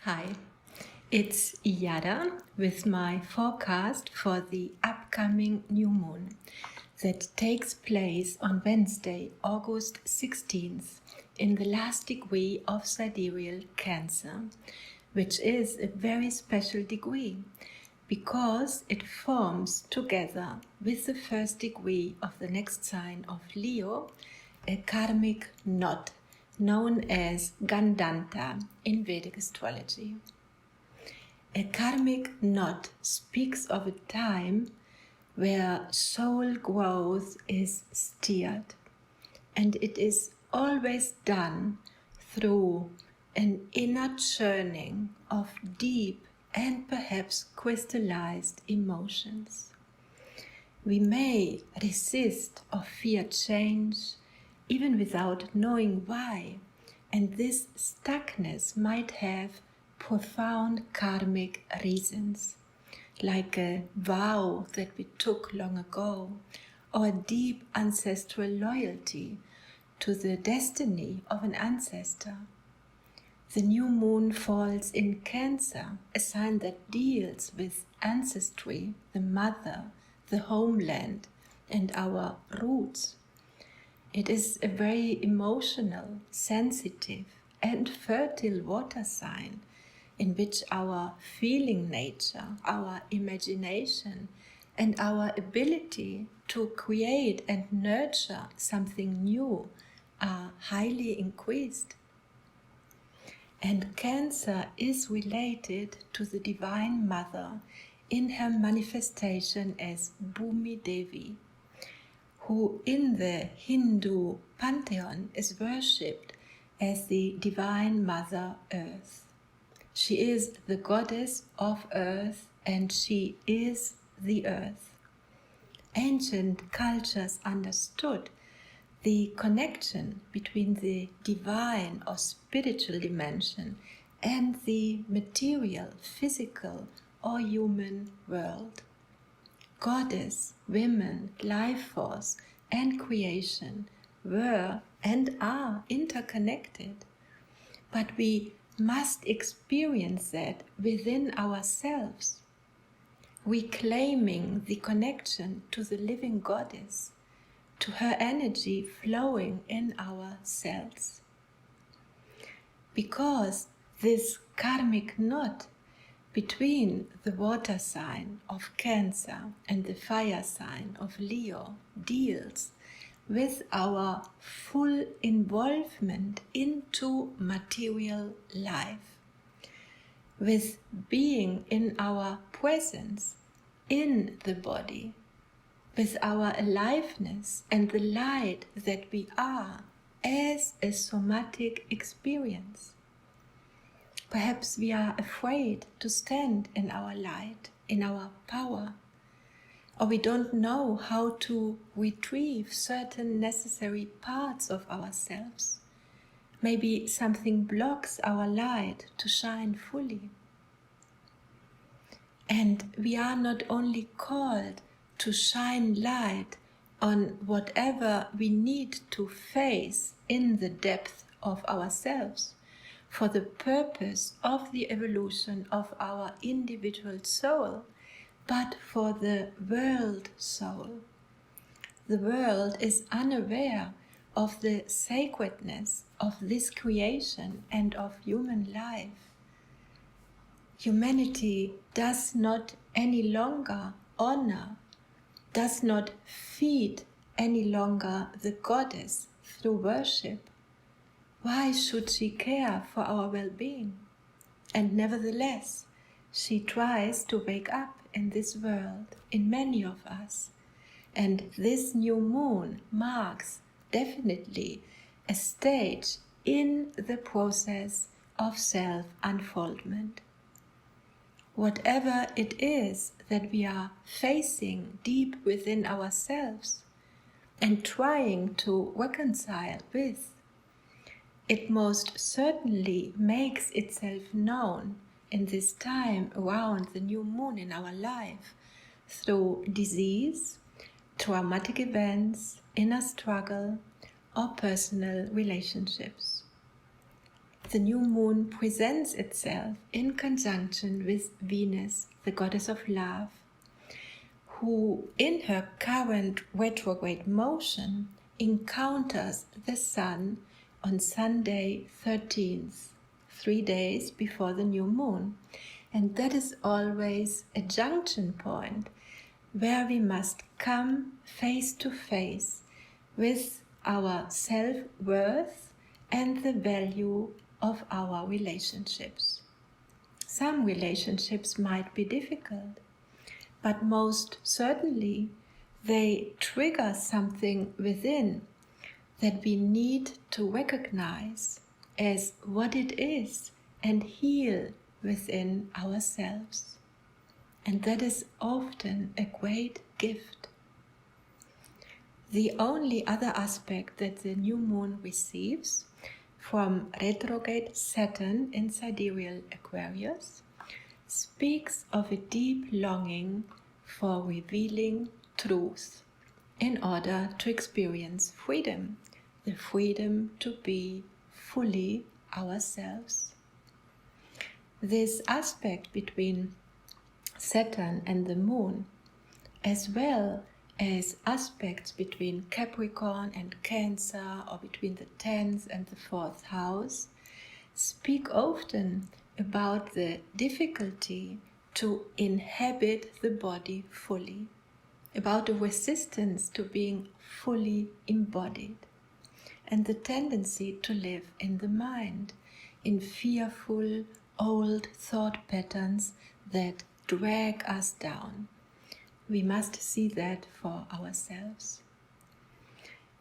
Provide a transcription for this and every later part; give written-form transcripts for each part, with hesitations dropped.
Hi, it's Yada with my forecast for the upcoming new moon that takes place on Wednesday, August 16th, in the last degree of sidereal Cancer, which is a very special degree because it forms together with the first degree of the next sign of Leo a karmic knot known as Gandanta in Vedic astrology. A karmic knot speaks of a time where soul growth is steered, and it is always done through an inner churning of deep and perhaps crystallized emotions. We may resist or fear change even without knowing why, and this stuckness might have profound karmic reasons, like a vow that we took long ago, or a deep ancestral loyalty to the destiny of an ancestor. The new moon falls in Cancer, a sign that deals with ancestry, the mother, the homeland, and our roots. It is a very emotional, sensitive, and fertile water sign in which our feeling nature, our imagination, and our ability to create and nurture something new are highly increased. And Cancer is related to the Divine Mother in her manifestation as Bhumi Devi, who in the Hindu pantheon is worshipped as the Divine Mother Earth. She is the goddess of earth and she is the earth. Ancient cultures understood the connection between the divine or spiritual dimension and the material, physical or human world. Goddess, women, life force, and creation were and are interconnected. But we must experience that within ourselves, reclaiming the connection to the living goddess, to her energy flowing in our cells. Because this karmic knot between the water sign of Cancer and the fire sign of Leo deals with our full involvement into material life, with being in our presence in the body, with our aliveness and the light that we are as a somatic experience. Perhaps we are afraid to stand in our light, in our power, or we don't know how to retrieve certain necessary parts of ourselves. Maybe something blocks our light to shine fully. And we are not only called to shine light on whatever we need to face in the depth of ourselves, for the purpose of the evolution of our individual soul, but for the world soul. The world is unaware of the sacredness of this creation and of human life. Humanity does not any longer honor, does not feed any longer the goddess through worship. Why should she care for our well-being? And nevertheless, she tries to wake up in this world, in many of us. And this new moon marks definitely a stage in the process of self-unfoldment. Whatever it is that we are facing deep within ourselves and trying to reconcile with, it most certainly makes itself known in this time around the new moon in our life through disease, traumatic events, inner struggle, or personal relationships. the new moon presents itself in conjunction with Venus, the goddess of love, who in her current retrograde motion encounters the sun on Sunday 13th, 3 days before the new moon. And that is always a junction point where we must come face to face with our self-worth and the value of our relationships. Some relationships might be difficult, but most certainly they trigger something within that we need to recognize as what it is and heal within ourselves. And that is often a great gift. The only other aspect that the new moon receives from retrograde Saturn in sidereal Aquarius speaks of a deep longing for revealing truth in order to experience freedom, the freedom to be fully ourselves. This aspect between Saturn and the moon, as well as aspects between Capricorn and Cancer, or between the 10th and the 4th house, speak often about the difficulty to inhabit the body fully, about the resistance to being fully embodied, and the tendency to live in the mind, in fearful, old thought patterns that drag us down. We must see that for ourselves.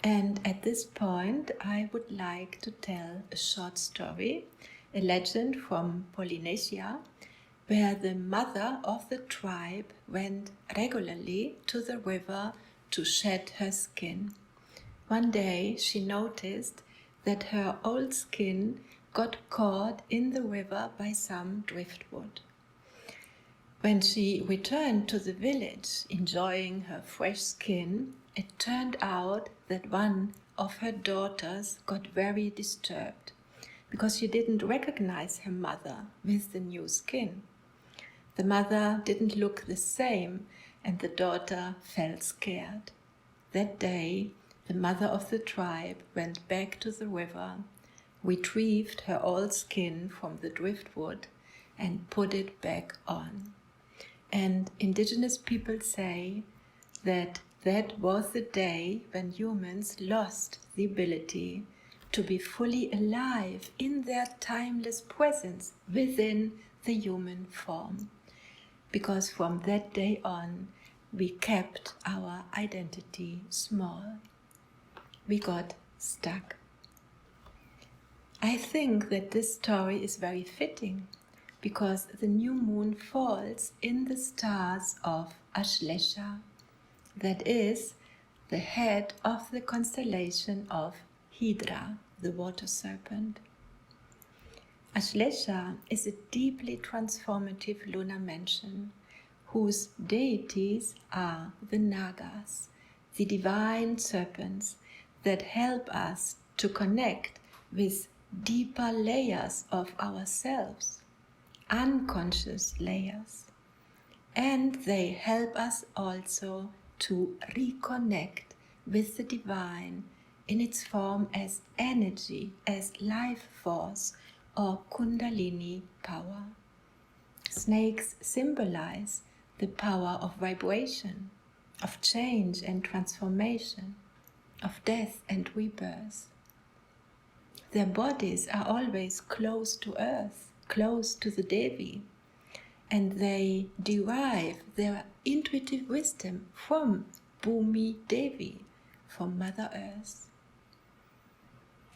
And at this point, I would like to tell a short story, a legend from Polynesia, where the mother of the tribe went regularly to the river to shed her skin. One day she noticed that her old skin got caught in the river by some driftwood. When she returned to the village, enjoying her fresh skin, it turned out that one of her daughters got very disturbed because she didn't recognize her mother with the new skin. The mother didn't look the same, and the daughter felt scared. That day, the mother of the tribe went back to the river, retrieved her old skin from the driftwood, and put it back on. And indigenous people say that that was the day when humans lost the ability to be fully alive in their timeless presence within the human form. Because from that day on, we kept our identity small. We got stuck. I think that this story is very fitting because the new moon falls in the stars of Ashlesha, that is, the head of the constellation of Hydra, the water serpent. Ashlesha is a deeply transformative lunar mansion whose deities are the Nagas, the divine serpents that help us to connect with deeper layers of ourselves, unconscious layers, and they help us also to reconnect with the divine in its form as energy, as life force or kundalini power. Snakes symbolize the power of vibration, of change and transformation, of death and rebirth. Their bodies are always close to earth, close to the Devi, and they derive their intuitive wisdom from Bhumi Devi, from Mother Earth.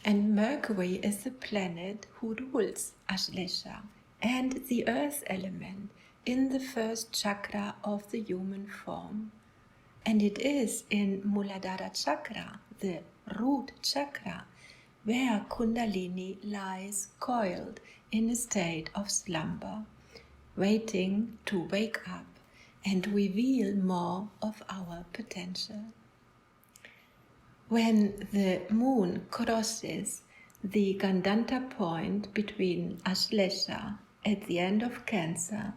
And Mercury is the planet who rules Ashlesha and the earth element in the first chakra of the human form. And it is in Muladhara chakra, the root chakra, where Kundalini lies coiled in a state of slumber, waiting to wake up and reveal more of our potential. When the moon crosses the Gandanta point between Ashlesha at the end of Cancer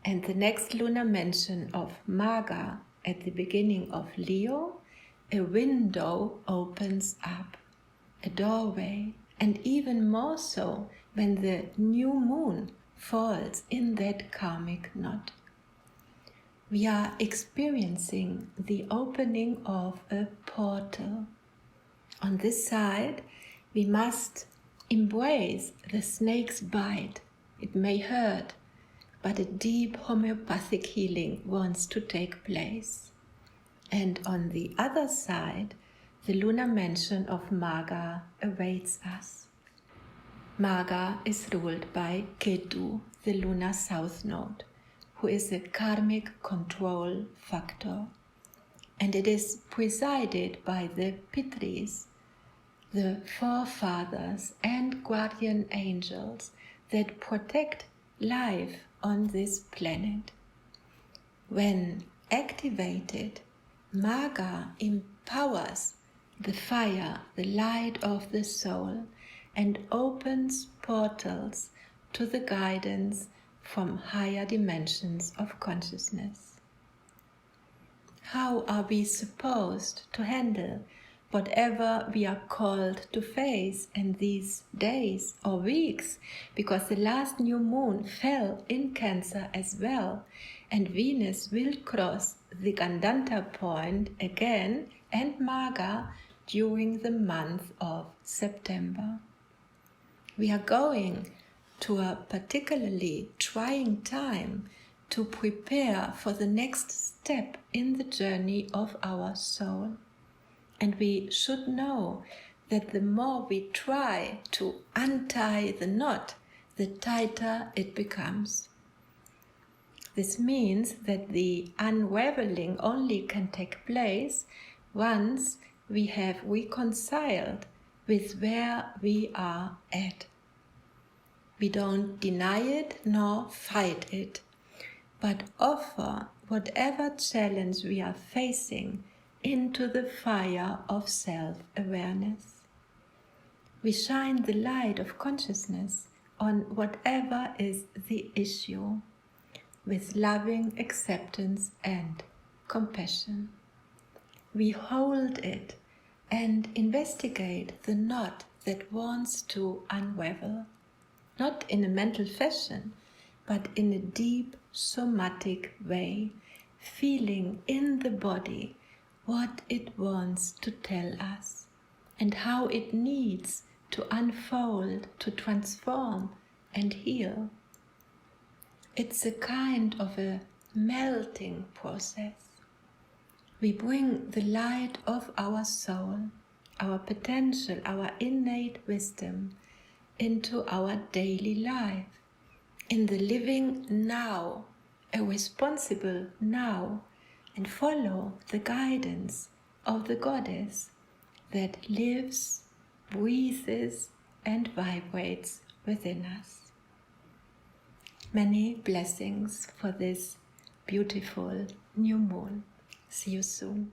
and the next lunar mention of Magha at the beginning of Leo, a window opens up, a doorway, and even more so when the new moon falls in that karmic knot. We are experiencing the opening of a portal. On this side, we must embrace the snake's bite. It may hurt, but a deep homeopathic healing wants to take place. And on the other side, the lunar mansion of Magha awaits us. Magha is ruled by Ketu, the lunar south node, who is a karmic control factor. And it is presided by the Pitris, the forefathers and guardian angels that protect life on this planet. When activated, Magha empowers the fire, the light of the soul, and opens portals to the guidance from higher dimensions of consciousness. How are we supposed to handle whatever we are called to face in these days or weeks, because the last new moon fell in Cancer as well, and Venus will cross the Gandanta point again and Magha during the month of September. We are going to a particularly trying time to prepare for the next step in the journey of our soul. And we should know that the more we try to untie the knot, the tighter it becomes. This means that the unraveling only can take place once we have reconciled with where we are at. We don't deny it nor fight it, but offer whatever challenge we are facing into the fire of self-awareness. We shine the light of consciousness on whatever is the issue, with loving acceptance and compassion. We hold it and investigate the knot that wants to unravel, not in a mental fashion, but in a deep somatic way, feeling in the body what it wants to tell us and how it needs to unfold, to transform and heal. It's a kind of a melting process. We bring the light of our soul, our potential, our innate wisdom into our daily life, in the living now, a responsible now, and follow the guidance of the goddess that lives, breathes, and vibrates within us. Many blessings for this beautiful new moon. See you soon.